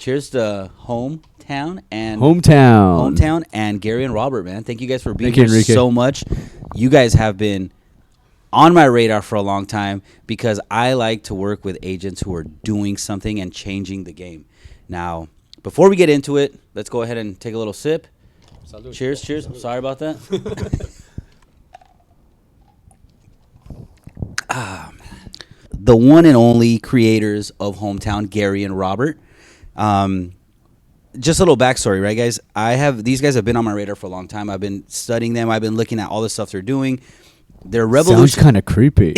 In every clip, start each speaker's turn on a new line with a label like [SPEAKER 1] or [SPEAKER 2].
[SPEAKER 1] cheers to hometown and Gary and Robert, man. Thank you guys for being
[SPEAKER 2] Thank you,
[SPEAKER 1] here
[SPEAKER 2] Enrique.
[SPEAKER 1] so much. You guys have been on my radar for a long time because I like to work with agents who are doing something and changing the game. Now, before we get into it, let's go ahead and take a little sip.
[SPEAKER 3] Salud.
[SPEAKER 1] Cheers.
[SPEAKER 3] Salud.
[SPEAKER 1] Sorry about that. The one and only creators of Hometown, Gary and Robert. Just a little backstory, right, guys? These guys have been on my radar for a long time. I've been studying them. I've been looking at all the stuff they're doing. They're revolution.
[SPEAKER 2] Sounds kind of creepy.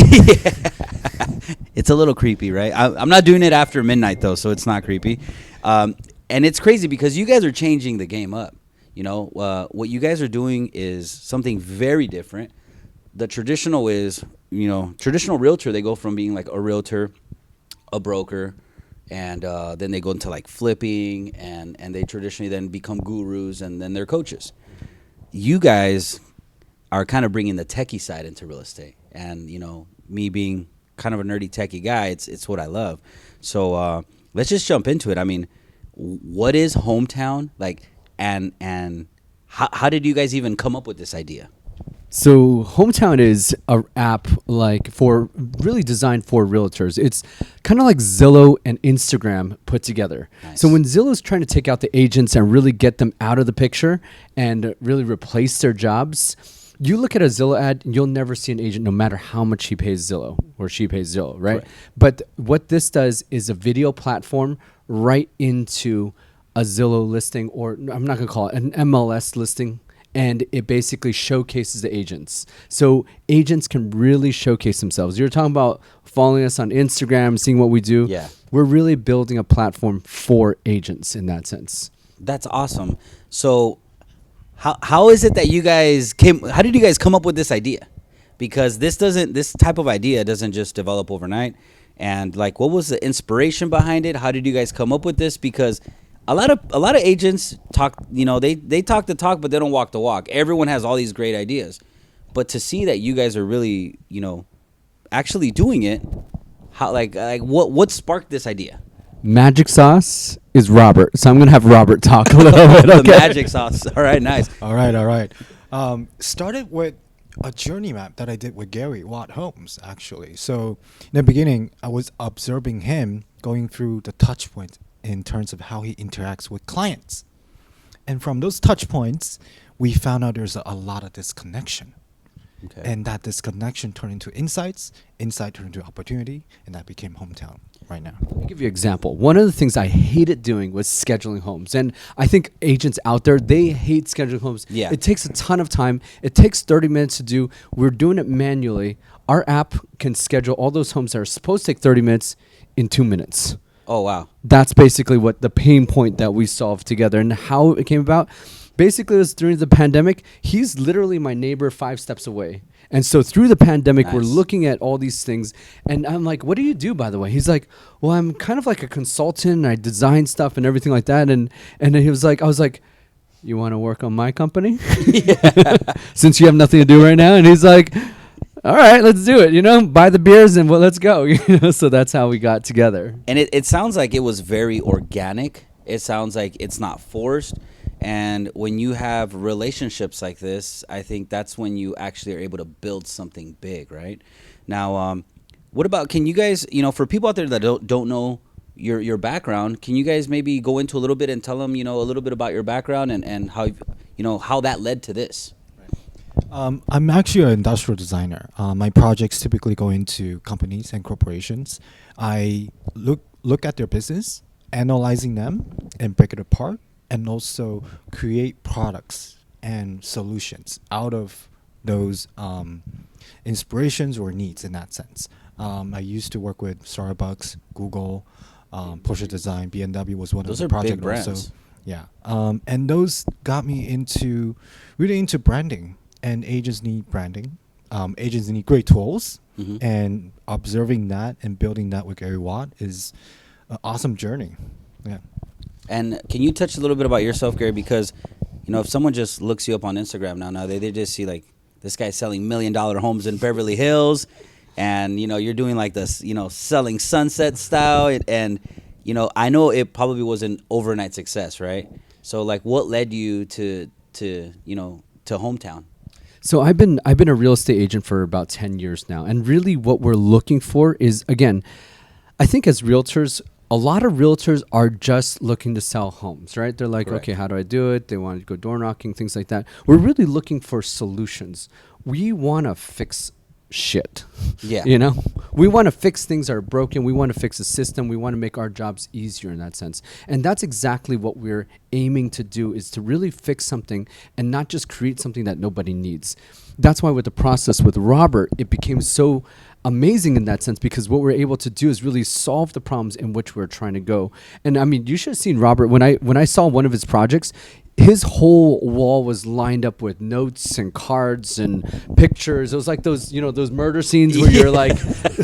[SPEAKER 1] It's a little creepy, right? I'm not doing it after midnight though, so it's not creepy. And it's crazy because you guys are changing the game up. You know, what you guys are doing is something very different. The traditional is, traditional realtor. They go from being like a realtor, a broker, and then they go into like flipping, and they traditionally then become gurus, and then they're coaches. You guys are kind of bringing the techie side into real estate, and me being kind of a nerdy techie guy, it's what I love. So let's just jump into it. I mean, what is Hometown like, and how did you guys even come up with this idea?
[SPEAKER 2] So Hometown is an app really designed for realtors. It's kind of like Zillow and Instagram put together.
[SPEAKER 1] Nice.
[SPEAKER 2] So when Zillow's trying to take out the agents and really get them out of the picture and really replace their jobs, you look at a Zillow ad, you'll never see an agent no matter how much he pays Zillow or she pays Zillow, right?
[SPEAKER 1] Correct.
[SPEAKER 2] But what this does is a video platform right into a Zillow listing, or I'm not going to call it an MLS listing. And it basically showcases the agents. So agents can really showcase themselves. You're talking about following us on Instagram, seeing what we do.
[SPEAKER 1] Yeah.
[SPEAKER 2] We're really building a platform for agents in that sense.
[SPEAKER 1] That's awesome. So how is it that you guys how did you guys come up with this idea? Because this type of idea doesn't just develop overnight. And like, what was the inspiration behind it? How did you guys come up with this? Because a lot of agents talk, they talk the talk, but they don't walk the walk. Everyone has all these great ideas, but to see that you guys are really, actually doing it, what sparked this idea?
[SPEAKER 2] Magic sauce is Robert. So I'm going to have Robert talk a little bit.
[SPEAKER 1] The
[SPEAKER 2] Okay?
[SPEAKER 1] magic sauce. All right, nice.
[SPEAKER 3] All right. Started with a journey map that I did with Gary Watt Holmes, actually. So in the beginning, I was observing him going through the touch points in terms of how he interacts with clients. And from those touch points, we found out there's a lot of disconnection.
[SPEAKER 1] Okay.
[SPEAKER 3] And that disconnection turned into insight turned into opportunity, and that became Hometown right now.
[SPEAKER 2] Let me give you an example. One of the things I hated doing was scheduling homes. And I think agents out there, they hate scheduling homes.
[SPEAKER 1] Yeah.
[SPEAKER 2] It takes a ton of time. It takes 30 minutes to do. We're doing it manually. Our app can schedule all those homes that are supposed to take 30 minutes in 2 minutes.
[SPEAKER 1] Oh, wow.
[SPEAKER 2] That's basically what the pain point that we solved together. And how it came about, basically it was during the pandemic. He's literally my neighbor 5 steps away. And so through the pandemic, we're
[SPEAKER 1] Nice.
[SPEAKER 2] looking at all these things. And I'm like, what do you do, by the way? He's like, well, I'm kind of like a consultant. And I design stuff and everything like that. And then I was like, you want to work on my company? Since you have nothing to do right now. And he's like, all right, let's do it. Buy the beers and let's go. So that's how we got together.
[SPEAKER 1] And it sounds like it was very organic. It sounds like it's not forced. And when you have relationships like this, I think that's when you actually are able to build something big, right? Now, what about, can you guys, for people out there that don't know your background, can you guys maybe go into a little bit and tell them, a little bit about your background and how, how that led to this?
[SPEAKER 3] I'm actually an industrial designer. My projects typically go into companies and corporations. I look at their business, analyzing them, and break it apart, and also create products and solutions out of those inspirations or needs in that sense. I used to work with Starbucks, Google, Porsche Design, BMW was one
[SPEAKER 1] Those
[SPEAKER 3] of
[SPEAKER 1] are
[SPEAKER 3] the projects
[SPEAKER 1] big brands.
[SPEAKER 3] also. Yeah. And those got me really into branding. And agents need branding. Agents need great tools.
[SPEAKER 1] Mhm.
[SPEAKER 3] And observing that and building that with Gary Watt is an awesome journey. Yeah.
[SPEAKER 1] And can you touch a little bit about yourself, Gary? Because, if someone just looks you up on Instagram now they just see like this guy's selling $1 million homes in Beverly Hills, and you're doing like this, selling sunset style, and I know it probably was an overnight success, right? So like, what led you to hometown?
[SPEAKER 2] So I've been a real estate agent for about 10 years now, and really what we're looking for is, again, I think as realtors, a lot of realtors are just looking to sell homes, right? They're like,
[SPEAKER 1] Correct.
[SPEAKER 2] okay, how do I do it? They want to go door knocking, things like that. We're really looking for solutions. We want to fix shit.
[SPEAKER 1] Yeah.
[SPEAKER 2] We want to fix things that are broken. We want to fix the system. We want to make our jobs easier in that sense. And that's exactly what we're aiming to do, is to really fix something and not just create something that nobody needs. That's why with the process with Robert, it became so amazing in that sense, because what we're able to do is really solve the problems in which we're trying to go. And I mean, you should have seen Robert when I saw one of his projects. His whole wall was lined up with notes and cards and pictures. It was like those murder scenes where you're like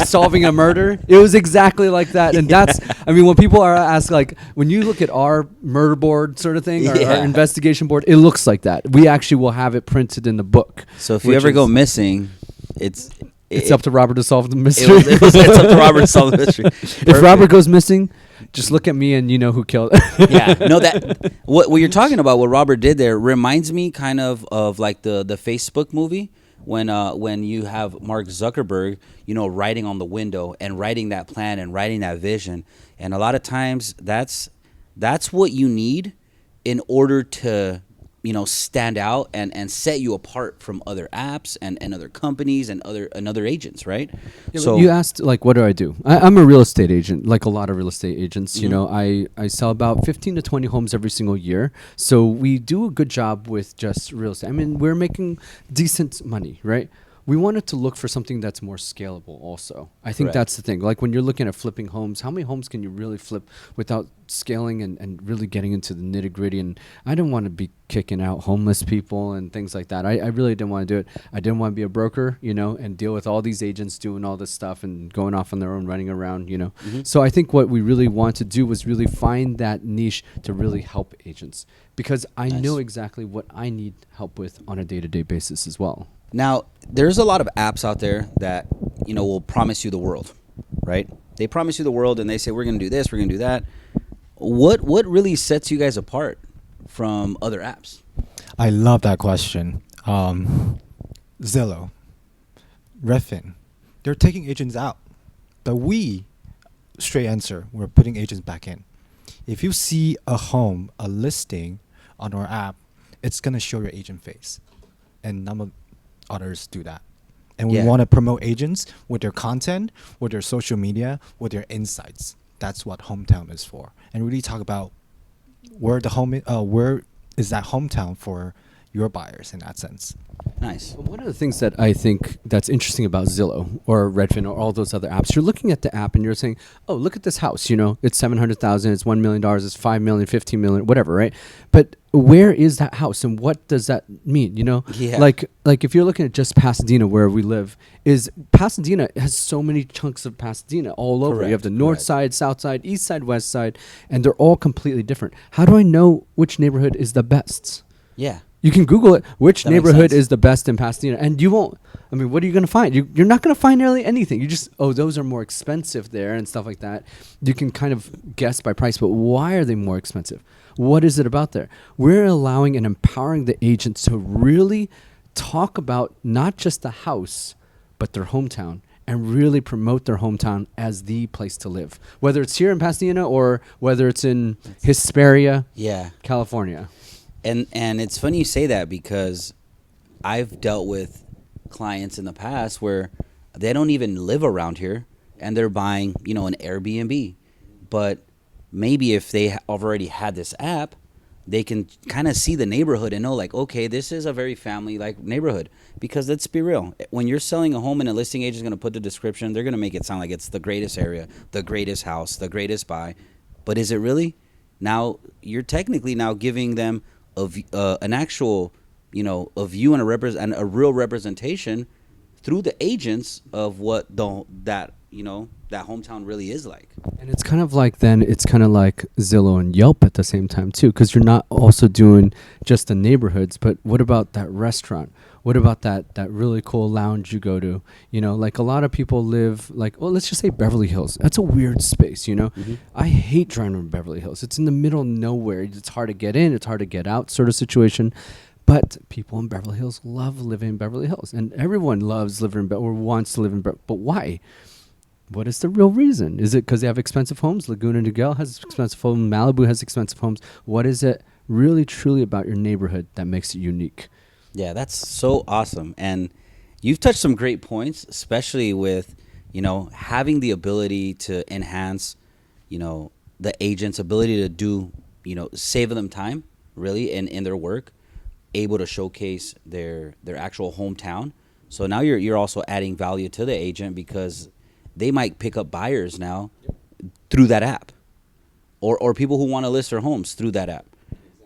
[SPEAKER 2] solving a murder. It was exactly like that. And that's, I mean, when people are asked, like, when you look at our murder board sort of thing, our investigation board, it looks like that. We actually will have it printed in the book.
[SPEAKER 1] So if you ever go missing, it's
[SPEAKER 2] up to Robert to solve the mystery.
[SPEAKER 1] It's up to Robert to solve the mystery.
[SPEAKER 2] If Robert goes missing, just look at me and you know who killed.
[SPEAKER 1] Yeah, no, that what you're talking about, what Robert did there, reminds me kind of like the Facebook movie when you have Mark Zuckerberg, writing on the window and writing that plan and writing that vision, and a lot of times that's what you need in order to stand out and set you apart from other apps and other companies and other agents, right?
[SPEAKER 2] Yeah, so you asked, like, what do I do? I'm a real estate agent, like a lot of real estate agents. I sell about 15 to 20 homes every single year. So we do a good job with just real estate. I mean, we're making decent money, right? We wanted to look for something that's more scalable also. I think that's the thing. Like when you're looking at flipping homes, how many homes can you really flip without scaling and really getting into the nitty gritty? And I didn't want to be kicking out homeless people and things like that. I really didn't want to do it. I didn't want to be a broker, and deal with all these agents doing all this stuff and going off on their own, running around,
[SPEAKER 1] Mm-hmm.
[SPEAKER 2] So I think what we really want to do was really find that niche to really help agents, because I know exactly what I need help with on a day-to-day basis as well.
[SPEAKER 1] Now, there's a lot of apps out there that, will promise you the world, right? They promise you the world and they say, we're going to do this, we're going to do that. What really sets you guys apart from other apps?
[SPEAKER 3] I love that question. Zillow, Redfin, they're taking agents out. But straight answer, we're putting agents back in. If you see a home, a listing on our app, it's going to show your agent face. And none of others do that. And we want to promote agents with their content, with their social media, with their insights. That's what Hometown is for. And really talk about where is that hometown for your buyers in that sense.
[SPEAKER 1] Nice.
[SPEAKER 2] One of the things that I think that's interesting about Zillow or Redfin or all those other apps, you're looking at the app and you're saying, oh, look at this house, it's $700,000, it's $1 million, it's $5 million, $15 million, whatever, right? But where is that house and what does that mean?
[SPEAKER 1] Yeah.
[SPEAKER 2] Like if you're looking at just Pasadena, where we live, is Pasadena has so many chunks of Pasadena all over. You have the north side, south side, east side, west side, and they're all completely different. How do I know which neighborhood is the best?
[SPEAKER 1] Yeah.
[SPEAKER 2] You can Google it, which
[SPEAKER 1] That makes
[SPEAKER 2] neighborhood
[SPEAKER 1] sense.
[SPEAKER 2] is the best in Pasadena, and you won't. I mean, what are you going to find? You're not going to find nearly anything. You just, those are more expensive there and stuff like that. You can kind of guess by price, but why are they more expensive? What is it about there? We're allowing and empowering the agents to really talk about not just the house, but their hometown, and really promote their hometown as the place to live, whether it's here in Pasadena or whether it's in Hesperia, California.
[SPEAKER 1] And it's funny you say that, because I've dealt with clients in the past where they don't even live around here and they're buying, an Airbnb. But maybe if they already had this app, they can kind of see the neighborhood and know, like, okay, this is a very family-like neighborhood. Because let's be real, when you're selling a home and a listing agent is going to put the description, they're going to make it sound like it's the greatest area, the greatest house, the greatest buy. But is it really? Now, you're technically now giving them an actual, a view and a real representation through the agents of what that that hometown really is like.
[SPEAKER 2] And it's kind of like Zillow and Yelp at the same time too, because you're not also doing just the neighborhoods, but what about that restaurant? What about that really cool lounge you go to? Like a lot of people live let's just say Beverly Hills. That's a weird space,
[SPEAKER 1] Mm-hmm.
[SPEAKER 2] I hate driving to Beverly Hills. It's in the middle of nowhere. It's hard to get in, it's hard to get out sort of situation. But people in Beverly Hills love living in Beverly Hills, and everyone loves living in or wants to live in Beverly. But why? What is the real reason? Is it because they have expensive homes? Laguna Niguel has expensive homes. Malibu has expensive homes. What is it really truly about your neighborhood that makes it unique?
[SPEAKER 1] Yeah, that's so awesome. And you've touched some great points, especially with, having the ability to enhance, the agent's ability to do, save them time really in their work, able to showcase their actual hometown. So now you're also adding value to the agent because they might pick up buyers now through that app, or people who want to list their homes through that app.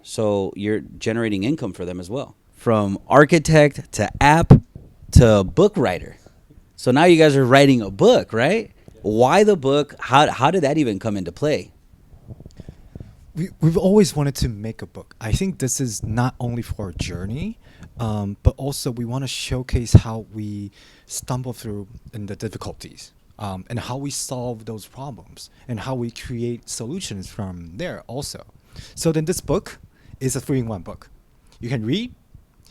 [SPEAKER 1] So you're generating income for them as well. From architect to app to book writer. So now you guys are writing a book, right? Why the book? How did that even come into play?
[SPEAKER 3] We've always wanted to make a book. I think this is not only for our journey, but also we want to showcase how we stumble through in the difficulties, and how we solve those problems, and how we create solutions from there also. So then this book is a 3-in-1 book. You can read,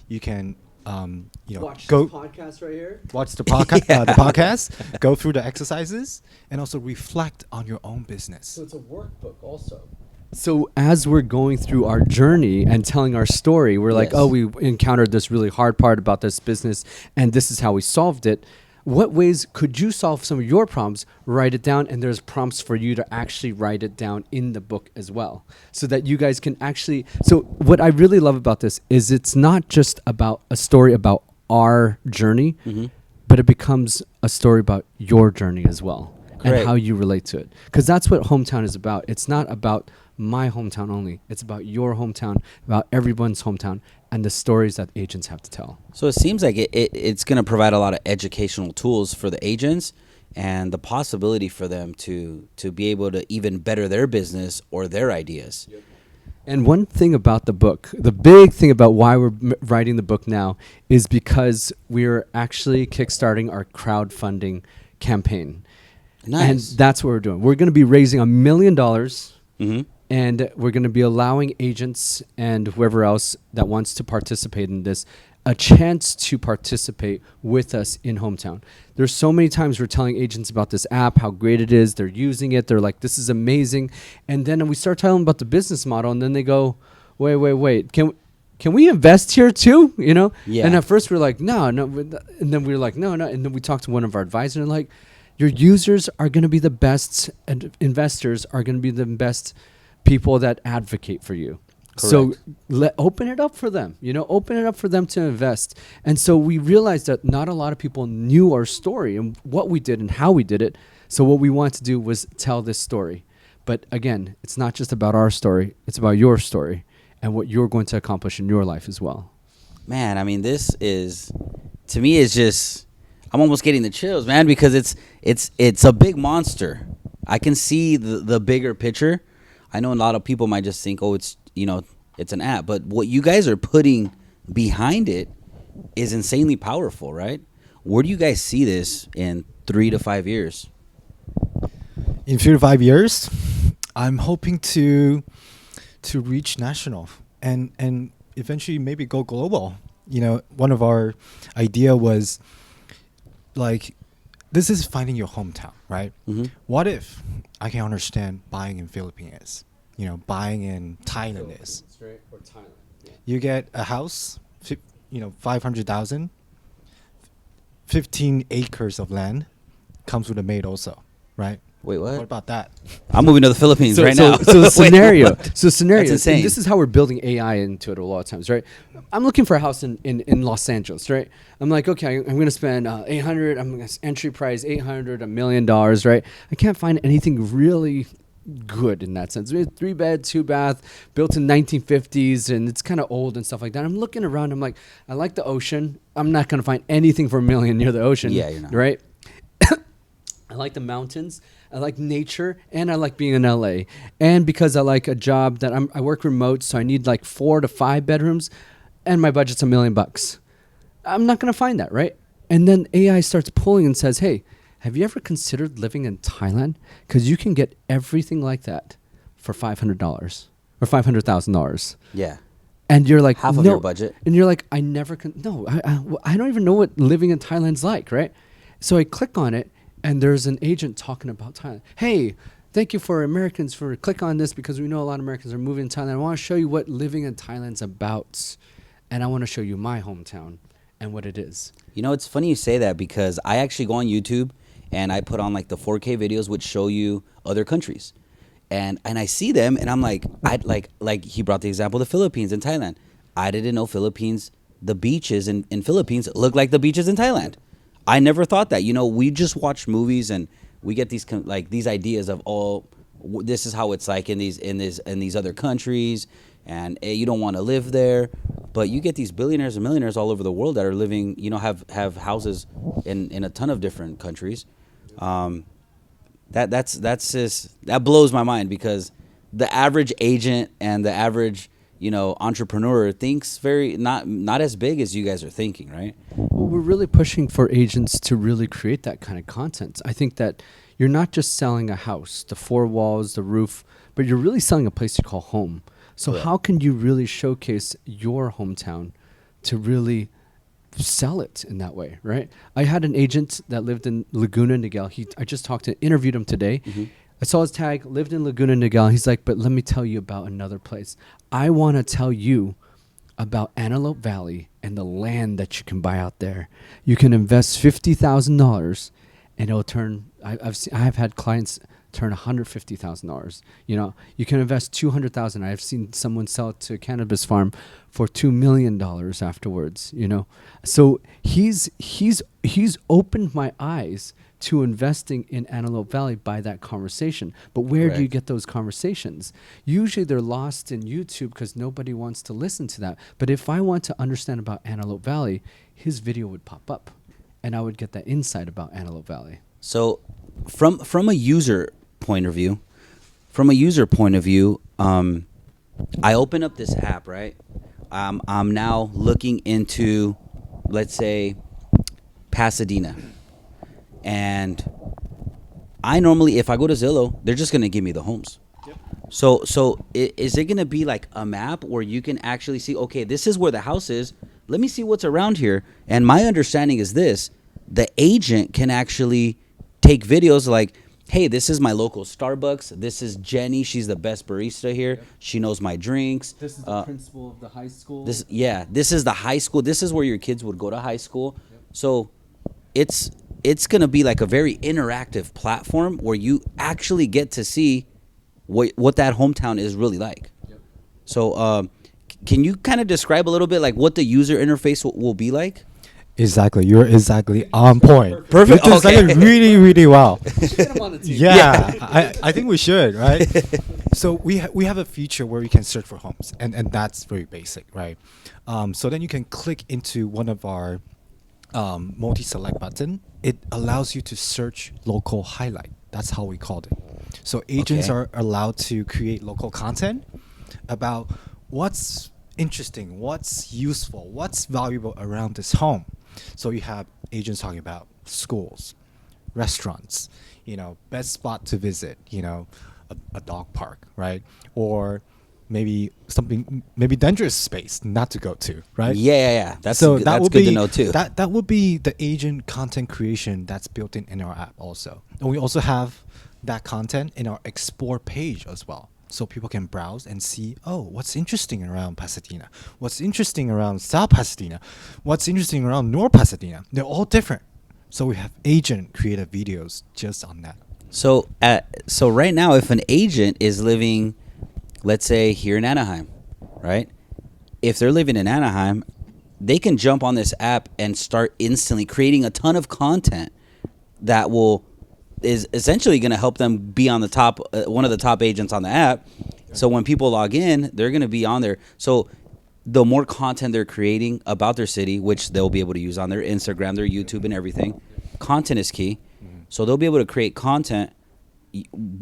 [SPEAKER 3] you can
[SPEAKER 2] Watch
[SPEAKER 3] go
[SPEAKER 2] this podcast right here.
[SPEAKER 3] watch the podcast, go through the exercises, and also reflect on your own business.
[SPEAKER 2] So it's a workbook also. So as we're going through our journey and telling our story, we're like,
[SPEAKER 1] Yes.
[SPEAKER 2] oh, we encountered this really hard part about this business, and this is how we solved it. What ways could you solve some of your problems? Write it down, and there's prompts for you to actually write it down in the book as well, so that you guys can actually. So what I really love about this is it's not just about a story about our journey,
[SPEAKER 1] Mm-hmm.
[SPEAKER 2] but it becomes a story about your journey as well.
[SPEAKER 1] Correct.
[SPEAKER 2] And how you relate to it. Because that's what hometown is about. It's not about my hometown only. It's about your hometown, about everyone's hometown, and the stories that agents have to tell.
[SPEAKER 1] So it seems like it's going to provide a lot of educational tools for the agents and the possibility for them to be able to even better their business or their ideas.
[SPEAKER 2] And one thing about the book, the big thing about why we're writing the book now is because we're actually kickstarting our crowdfunding campaign.
[SPEAKER 1] Nice.
[SPEAKER 2] And that's what we're doing. We're going to be raising $1 million,
[SPEAKER 1] Mm-hmm.
[SPEAKER 2] and we're going to be allowing agents and whoever else that wants to participate in this a chance to participate with us in hometown. There's so many times we're telling agents about this app, how great it is. They're using it. They're like, this is amazing. And then we start telling them about the business model, and then they go, wait. Can we invest here too?
[SPEAKER 1] Yeah.
[SPEAKER 2] And at first we're like, no. And then we're like, no. And then we talked to one of our advisors, and like, your users are going to be the best, and investors are going to be the best people that advocate for you.
[SPEAKER 1] Correct.
[SPEAKER 2] So open it up for them, open it up for them to invest. And so we realized that not a lot of people knew our story and what we did and how we did it. So what we wanted to do was tell this story. But again, it's not just about our story. It's about your story and what you're going to accomplish in your life as well.
[SPEAKER 1] Man, I mean, this is, to me, is just, I'm almost getting the chills, man, because it's a big monster. I can see the bigger picture. I know a lot of people might just think, oh, it's an app, but what you guys are putting behind it is insanely powerful, right? Where do you guys see this in 3 to 5 years?
[SPEAKER 3] In 3 to 5 years, I'm hoping to reach national and eventually maybe go global. One of our idea was like, this is finding your hometown, right?
[SPEAKER 1] Mm-hmm.
[SPEAKER 3] What if I can understand buying in Philippines is, buying in Thailand is.
[SPEAKER 2] Right? Or Thailand. Yeah.
[SPEAKER 3] You get a house, 500,000, 15 acres of land, comes with a maid also, right?
[SPEAKER 1] Wait, what?
[SPEAKER 3] What about that?
[SPEAKER 1] I'm moving to the Philippines right now.
[SPEAKER 2] So the
[SPEAKER 1] Wait,
[SPEAKER 2] scenario.
[SPEAKER 1] what?
[SPEAKER 2] So scenario.
[SPEAKER 1] That's insane.
[SPEAKER 2] And this is how we're building AI into it a lot of times, right? I'm looking for a house in Los Angeles, right? I'm like, okay, I'm going to spend 800. I'm going to entry price $800, $1 million, right? I can't find anything really good in that sense. We had 3-bed, 2-bath, built in 1950s, and it's kind of old and stuff like that. I'm looking around. I'm like, I like the ocean. I'm not going to find anything for $1 million near the ocean.
[SPEAKER 1] Yeah, you're not.
[SPEAKER 2] Right? I like the mountains, I like nature, and I like being in LA. And because I like a job that I work remote, so I need like 4 to 5 bedrooms, and my budget's $1 million. I'm not gonna find that, right? And then AI starts pulling and says, "Hey, have you ever considered living in Thailand? Because you can get everything like that for $500 or $500,000."
[SPEAKER 1] Yeah.
[SPEAKER 2] And you're like,
[SPEAKER 1] Half of
[SPEAKER 2] no.
[SPEAKER 1] your budget.
[SPEAKER 2] And you're like, I never can. No, I don't even know what living in Thailand's like, right? So I click on it, and there's an agent talking about Thailand. Hey, thank you for Americans for click on this because we know a lot of Americans are moving to Thailand. I want to show you what living in Thailand's about, and I want to show you my hometown and what it is.
[SPEAKER 1] You know, it's funny you say that because I actually go on YouTube and I put on like the 4K videos which show you other countries. And I see them and I'm like, like he brought the example of the Philippines and Thailand. I didn't know Philippines, the beaches in Philippines look like the beaches in Thailand. I never thought that. You know, we just watch movies and we get these these ideas of this is how it's like in these other countries, and you don't want to live there. But you get these billionaires and millionaires all over the world that are living, you know, have houses in a ton of different countries. That blows my mind because the average agent and the average, you know, entrepreneur thinks very not as big as you guys are thinking, right?
[SPEAKER 2] Well, we're really pushing for agents to really create that kind of content. I think that you're not just selling a house, the 4 walls, the roof, but you're really selling a place you call home. So
[SPEAKER 1] Correct.
[SPEAKER 2] how can you really showcase your hometown to really sell it in that way, right? I had an agent that lived in Laguna Niguel. I just interviewed him today.
[SPEAKER 1] Mm-hmm.
[SPEAKER 2] I saw his tag, lived in Laguna Niguel. He's like, but let me tell you about another place. I want to tell you about Antelope Valley and the land that you can buy out there. You can invest $50,000 and it'll turn, I've had clients turn $150,000. You know, you can invest $200,000. I've seen someone sell it to a cannabis farm for $2 million afterwards, you know. So he's opened my eyes to investing in Antelope Valley by that conversation. But where do you
[SPEAKER 1] Correct.
[SPEAKER 2] get those conversations? Usually they're lost in YouTube because nobody wants to listen to that. But if I want to understand about Antelope Valley, his video would pop up and I would get that insight about Antelope Valley.
[SPEAKER 1] So from a user point of view, I open up this app, right? I'm now looking into, let's say, Pasadena. And I normally, if I go to Zillow, they're just going to give me the homes.
[SPEAKER 2] Yep.
[SPEAKER 1] So is it going to be like a map where you can actually see, okay, this is where the house is. Let me see what's around here. And my understanding is this. The agent can actually take videos like, hey, this is my local Starbucks. This is Jenny. She's the best barista here.
[SPEAKER 2] Yep.
[SPEAKER 1] She knows my drinks.
[SPEAKER 2] This is the principal of the high school.
[SPEAKER 1] This is the high school. This is where your kids would go to high school.
[SPEAKER 2] Yep.
[SPEAKER 1] So it's going to be like a very interactive platform where you actually get to see what that hometown is really like.
[SPEAKER 2] Yep.
[SPEAKER 1] So can you kind of describe a little bit like what the user interface will be like?
[SPEAKER 3] Exactly. You're exactly on point.
[SPEAKER 1] Perfect.
[SPEAKER 3] You just
[SPEAKER 1] Okay.
[SPEAKER 3] did it really, really well.
[SPEAKER 2] Get him on the team.
[SPEAKER 3] Yeah, I think we should, right? So we have a feature where you can search for homes, and that's very basic, right? So then you can click into one of our multi-select button. It allows you to search local highlight. That's how we called it. So agents
[SPEAKER 1] Okay.
[SPEAKER 3] are allowed to create local content about what's interesting, what's useful, what's valuable around this home. So you have agents talking about schools, restaurants, you know, best spot to visit, you know, a dog park, right? Or maybe maybe dangerous space not to go to, right?
[SPEAKER 1] Yeah. That's
[SPEAKER 3] would
[SPEAKER 1] good
[SPEAKER 3] be,
[SPEAKER 1] to know too.
[SPEAKER 3] That would be the agent content creation that's built in our app also. And we also have that content in our explore page as well. So people can browse and see, oh, what's interesting around Pasadena? What's interesting around South Pasadena? What's interesting around North Pasadena? They're all different. So we have agent creative videos just on that.
[SPEAKER 1] So right now, if an agent is living, let's say here in Anaheim, right? If they're living in Anaheim, they can jump on this app and start instantly creating a ton of content that is essentially going to help them be on the top, one of the top agents on the app. So when people log in, they're going to be on there. So the more content they're creating about their city, which they'll be able to use on their Instagram, their YouTube, and everything, content is key. So they'll be able to create content,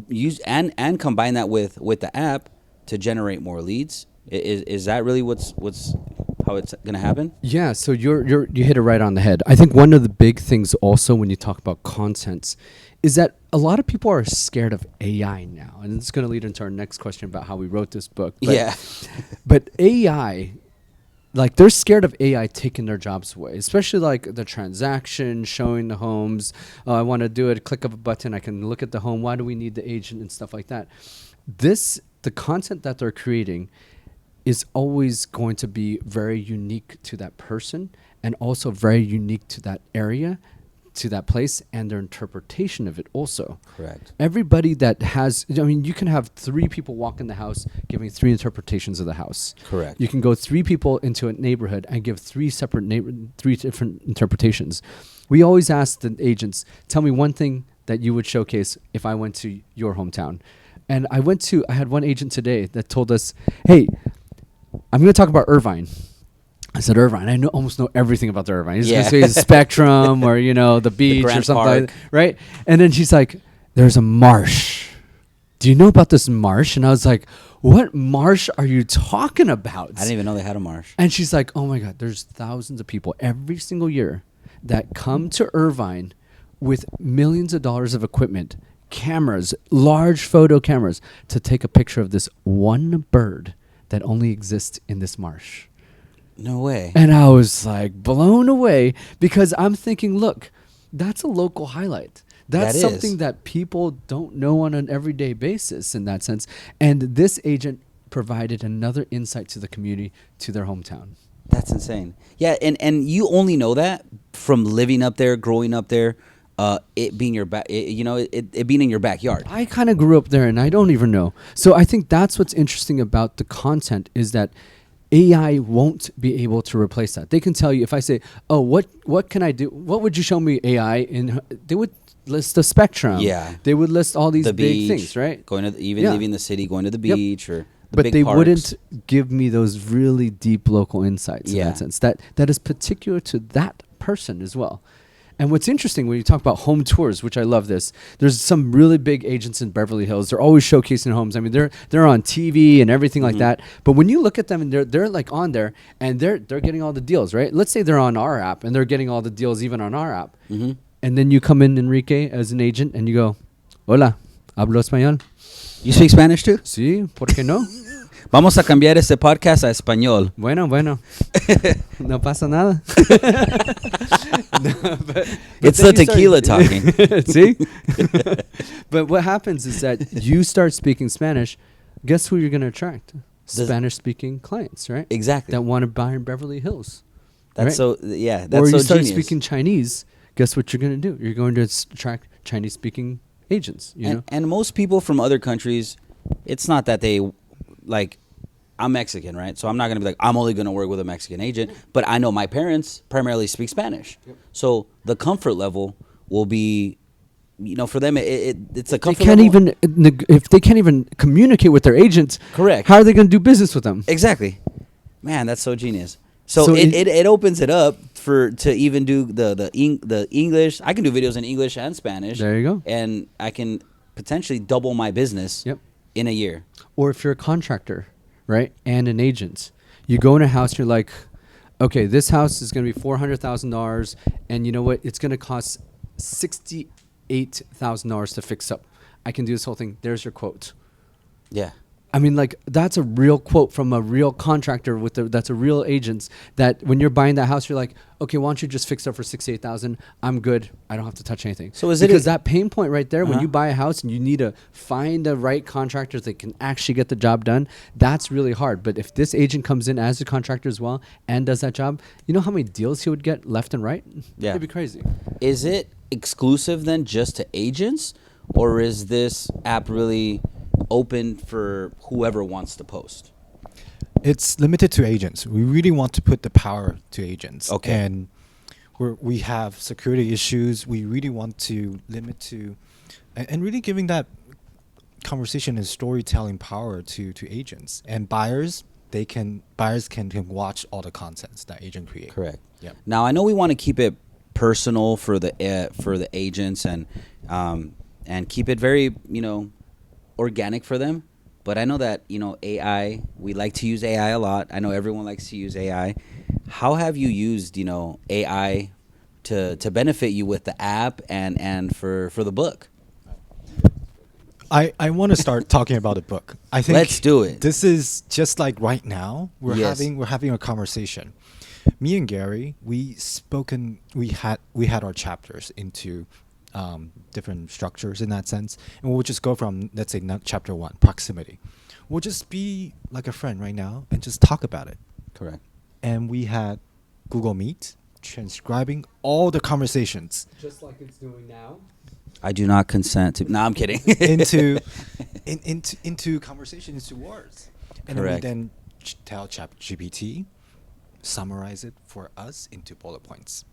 [SPEAKER 1] use and combine that with the app to generate more leads. Is that really what's how it's going to happen?
[SPEAKER 2] Yeah, so you hit it right on the head. I think one of the big things also when you talk about content is that a lot of people are scared of AI now, and it's going to lead into our next question about how we wrote this book. But,
[SPEAKER 1] Yeah.
[SPEAKER 2] but AI, like they're scared of AI taking their jobs away, especially like the transaction, showing the homes. I want to do it, click of a button, I can look at the home. Why do we need the agent and stuff like that? The content that they're creating is always going to be very unique to that person and also very unique to that area, to that place, and their interpretation of it also.
[SPEAKER 1] Correct.
[SPEAKER 2] Everybody that has, I mean, you can have 3 people walk in the house giving 3 interpretations of the house.
[SPEAKER 1] Correct.
[SPEAKER 2] You can go 3 people into a neighborhood and give 3 different interpretations. We always ask the agents, tell me one thing that you would showcase if I went to your hometown. And I had one agent today that told us, hey, I'm going to talk about Irvine. I said, Irvine, I almost know everything about the Irvine. He's going to say the Spectrum or, the beach
[SPEAKER 1] Grand
[SPEAKER 2] or something
[SPEAKER 1] Park.
[SPEAKER 2] like that, right? And then she's like, there's a marsh. Do you know about this marsh? And I was like, what marsh are you talking about?
[SPEAKER 1] I didn't even know they had a marsh.
[SPEAKER 2] And she's like, oh my God, there's thousands of people every single year that come to Irvine with millions of dollars of equipment, cameras, large photo cameras, to take a picture of this one bird that only exists in this marsh.
[SPEAKER 1] No way.
[SPEAKER 2] And I was like blown away because I'm thinking, look, that's a local highlight. That's
[SPEAKER 1] That is.
[SPEAKER 2] something that people don't know on an everyday basis in that sense. And this agent provided another insight to the community, to their hometown.
[SPEAKER 1] That's insane. Yeah, and you only know that from living up there, growing up there, it being your it being in your backyard.
[SPEAKER 2] I kind of grew up there and I don't even know. So I think that's what's interesting about the content is that AI won't be able to replace that. They can tell you if I say, "Oh, what can I do? What would you show me AI?" And they would list the Spectrum.
[SPEAKER 1] Yeah.
[SPEAKER 2] They would list all these
[SPEAKER 1] The
[SPEAKER 2] big
[SPEAKER 1] beach,
[SPEAKER 2] things, right?
[SPEAKER 1] Going to
[SPEAKER 2] Yeah.
[SPEAKER 1] leaving the city, going to the
[SPEAKER 2] Yep.
[SPEAKER 1] beach or the
[SPEAKER 2] But
[SPEAKER 1] big
[SPEAKER 2] they
[SPEAKER 1] parks.
[SPEAKER 2] wouldn't give me those really deep local insights in
[SPEAKER 1] Yeah.
[SPEAKER 2] that sense. That is particular to that person as well. And what's interesting when you talk about home tours, which I love this, there's some really big agents in Beverly Hills. They're always showcasing homes. I mean, they're on TV and everything like that. But when you look at them and they're like on there and they're getting all the deals, right? Let's say they're on our app and they're getting all the deals even on our app.
[SPEAKER 1] Mm-hmm.
[SPEAKER 2] And then you come in, Enrique, as an agent, and you go, "Hola, hablo español."
[SPEAKER 1] You speak Spanish too?
[SPEAKER 2] Sí, ¿por qué no?
[SPEAKER 1] Vamos a cambiar este podcast a español.
[SPEAKER 2] Bueno, no pasa nada. No, but
[SPEAKER 1] It's
[SPEAKER 2] then
[SPEAKER 1] the
[SPEAKER 2] you
[SPEAKER 1] tequila
[SPEAKER 2] start-
[SPEAKER 1] talking.
[SPEAKER 2] See? But what happens is that you start speaking Spanish, guess who you're going to attract? Spanish-speaking clients, right?
[SPEAKER 1] Exactly.
[SPEAKER 2] That want to buy in Beverly Hills.
[SPEAKER 1] That's
[SPEAKER 2] right?
[SPEAKER 1] so yeah. That's
[SPEAKER 2] or
[SPEAKER 1] so
[SPEAKER 2] you start
[SPEAKER 1] genius.
[SPEAKER 2] speaking Chinese, guess what you're going to do? You're going to attract Chinese-speaking agents, you know?
[SPEAKER 1] And most people from other countries, it's not that they like. I'm Mexican, right? So I'm not gonna be like I'm only gonna work with a Mexican agent. But I know my parents primarily speak Spanish, so the comfort level will be, for them it's a
[SPEAKER 2] They
[SPEAKER 1] comfort
[SPEAKER 2] can't
[SPEAKER 1] level.
[SPEAKER 2] even if they can't even communicate with their agents.
[SPEAKER 1] Correct.
[SPEAKER 2] How are they going to do business with them?
[SPEAKER 1] Exactly. Man, that's so genius. So,
[SPEAKER 2] So
[SPEAKER 1] it opens it up to even do the English. I can do videos in English and Spanish.
[SPEAKER 2] There you go.
[SPEAKER 1] And I can potentially double my business
[SPEAKER 2] Yep.
[SPEAKER 1] in a year.
[SPEAKER 2] Or if you're a contractor, right, and an agent, you go in a house, you're like, okay, this house is going to be $400,000, and you know what? It's going to cost $68,000 to fix up. I can do this whole thing. There's your quote.
[SPEAKER 1] Yeah.
[SPEAKER 2] I mean, like, that's a real quote from a real contractor that's a real agent. That when you're buying that house, you're like, okay, why don't you just fix it up for $68,000? I'm good. I don't have to touch anything.
[SPEAKER 1] So is it
[SPEAKER 2] because that pain point right there when
[SPEAKER 1] Uh-huh.
[SPEAKER 2] you buy a house and you need to find the right contractors that can actually get the job done? That's really hard. But if this agent comes in as a contractor as well and does that job, you know how many deals he would get left and right?
[SPEAKER 1] Yeah.
[SPEAKER 2] It'd be crazy.
[SPEAKER 1] Is it exclusive then just to agents, or is this app really open for whoever wants to post?
[SPEAKER 3] It's limited to agents. We really want to put the power to agents.
[SPEAKER 1] Okay.
[SPEAKER 3] And we have security issues. We really want to limit to, and really giving that conversation and storytelling power to agents and buyers. Buyers can watch all the contents that agent create.
[SPEAKER 1] Correct.
[SPEAKER 3] Yep.
[SPEAKER 1] Now I know we want to keep it personal for the agents, and keep it very, organic for them. But I know that, AI, we like to use AI a lot. I know everyone likes to use AI. How have you used, AI to benefit you with the app and for the book?
[SPEAKER 3] I want to start talking about the book. I think
[SPEAKER 1] Let's do it.
[SPEAKER 3] This is just like right now
[SPEAKER 1] Yes.
[SPEAKER 3] we're having a conversation. Me and Gary, we had our chapters into different structures in that sense, and we'll just go from, let's say, chapter 1, proximity. We'll just be like a friend right now and just talk about it.
[SPEAKER 1] Correct.
[SPEAKER 3] And we had Google Meet transcribing all the conversations
[SPEAKER 2] Just like it's doing now.
[SPEAKER 1] I do not consent to. No, I'm kidding.
[SPEAKER 3] into conversation, into words. And
[SPEAKER 1] Correct.
[SPEAKER 3] then we then tell ChatGPT, summarize it for us into bullet points,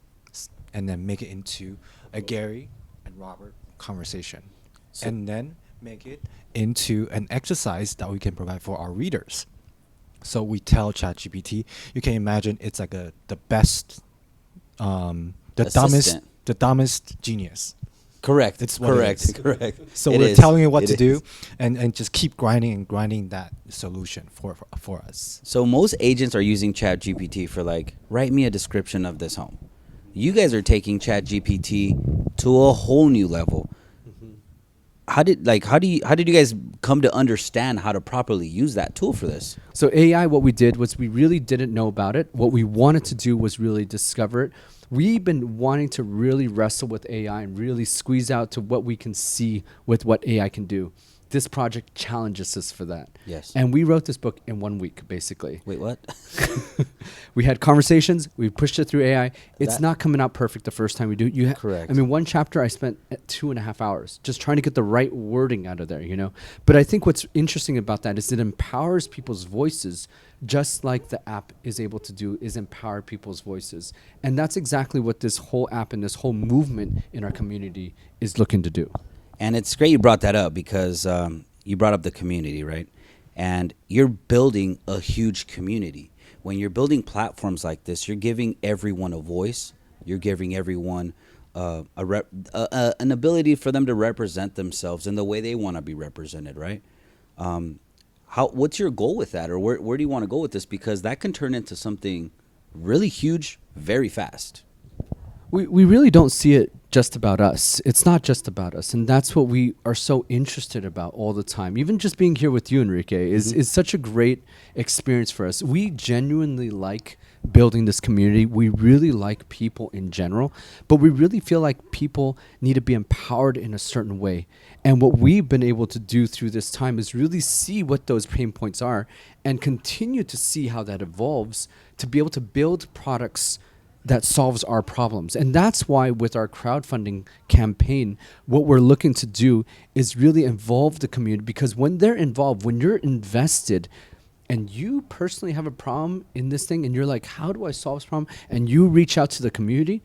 [SPEAKER 3] and then make it into a Gary and Robert conversation, and then make it into an exercise that we can provide for our readers. So we tell ChatGPT, you can imagine it's like the best,
[SPEAKER 1] Assistant.
[SPEAKER 3] the dumbest genius.
[SPEAKER 1] Correct.
[SPEAKER 3] It's what it
[SPEAKER 1] correct.
[SPEAKER 3] is.
[SPEAKER 1] Correct.
[SPEAKER 3] So
[SPEAKER 1] It
[SPEAKER 3] we're
[SPEAKER 1] is.
[SPEAKER 3] telling it what to
[SPEAKER 1] It
[SPEAKER 3] do,
[SPEAKER 1] is.
[SPEAKER 3] and just keep grinding that solution for us.
[SPEAKER 1] So most agents are using ChatGPT for like, write me a description of this home. You guys are taking ChatGPT to a whole new level. How did you guys come to understand how to properly use that tool for this?
[SPEAKER 2] So AI, what we did was we really didn't know about it. What we wanted to do was really discover it. We've been wanting to really wrestle with AI and really squeeze out to what we can see with what AI can do. This project challenges us for that.
[SPEAKER 1] Yes.
[SPEAKER 2] And we wrote this book in 1 week, basically.
[SPEAKER 1] Wait, what?
[SPEAKER 2] We had conversations. We pushed it through AI. It's
[SPEAKER 1] That-
[SPEAKER 2] not coming out perfect the first time we do it.
[SPEAKER 1] Correct.
[SPEAKER 2] I mean, one chapter I spent 2.5 hours just trying to get the right wording out of there, But I think what's interesting about that is it empowers people's voices, just like the app is able to do, is empower people's voices. And that's exactly what this whole app and this whole movement in our community is looking to do.
[SPEAKER 1] And it's great you brought that up because you brought up the community, right? And you're building a huge community. When you're building platforms like this, you're giving everyone a voice. You're giving everyone an ability for them to represent themselves in the way they want to be represented, right? What's your goal with that, or where do you want to go with this? Because that can turn into something really huge very fast.
[SPEAKER 2] We really don't see it just about us. It's not just about us. And that's what we are so interested about all the time. Even just being here with you, Enrique, is such a great experience for us. We genuinely like building this community. We really like people in general, but we really feel like people need to be empowered in a certain way. And what we've been able to do through this time is really see what those pain points are and continue to see how that evolves to be able to build products that solves our problems. And that's why with our crowdfunding campaign, what we're looking to do is really involve the community, because when they're involved, when you're invested and you personally have a problem in this thing and you're like, how do I solve this problem? And you reach out to the community,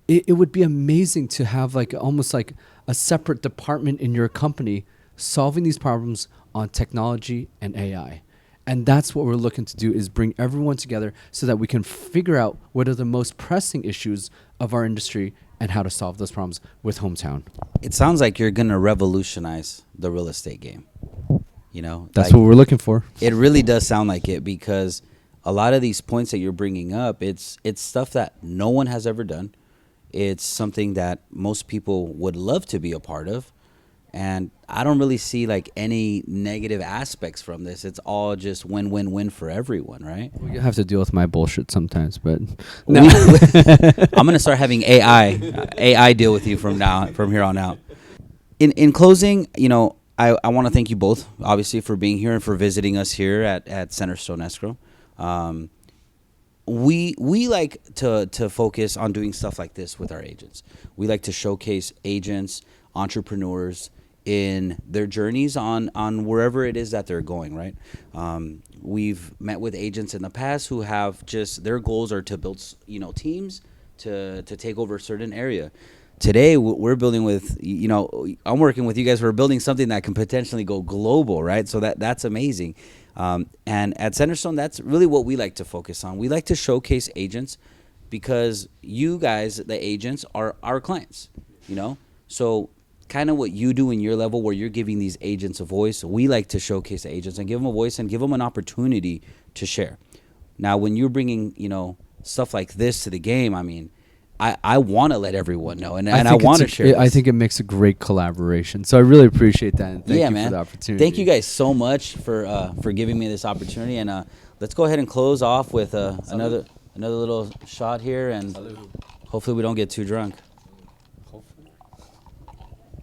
[SPEAKER 2] it would be amazing to have like almost like a separate department in your company solving these problems on technology and AI. And that's what we're looking to do, is bring everyone together so that we can figure out what are the most pressing issues of our industry and how to solve those problems with Hometown.
[SPEAKER 1] It sounds like you're going to revolutionize the real estate game.
[SPEAKER 2] That's what we're looking for.
[SPEAKER 1] It really does sound like it, because a lot of these points that you're bringing up, it's stuff that no one has ever done. It's something that most people would love to be a part of. And I don't really see like any negative aspects from this. It's all just win-win-win for everyone, right?
[SPEAKER 2] Well, you have to deal with my bullshit sometimes, but
[SPEAKER 1] I'm going to start having AI deal with you from here on out. In closing, I want to thank you both, obviously, for being here and for visiting us here at Centerstone Escrow. We like to focus on doing stuff like this with our agents. We like to showcase agents, entrepreneurs in their journeys on wherever it is that they're going, right? We've met with agents in the past who have just, their goals are to build, teams to take over a certain area. Today, we're building with, I'm working with you guys. We're building something that can potentially go global, right? So that's amazing. And at Centerstone, that's really what we like to focus on. We like to showcase agents because you guys, the agents, are our clients, you know? So kind of what you do in your level where you're giving these agents a voice, we like to showcase the agents and give them a voice and give them an opportunity to share. Now, when you're bringing, you know, stuff like this to the game, I mean, I want to let everyone know, and I want to share.
[SPEAKER 2] I think it makes a great collaboration. So I really appreciate that, and thank you
[SPEAKER 1] man.
[SPEAKER 2] for the opportunity.
[SPEAKER 1] Thank you guys so much for giving me this opportunity, and let's go ahead and close off with another little shot here, and hopefully we don't get too drunk.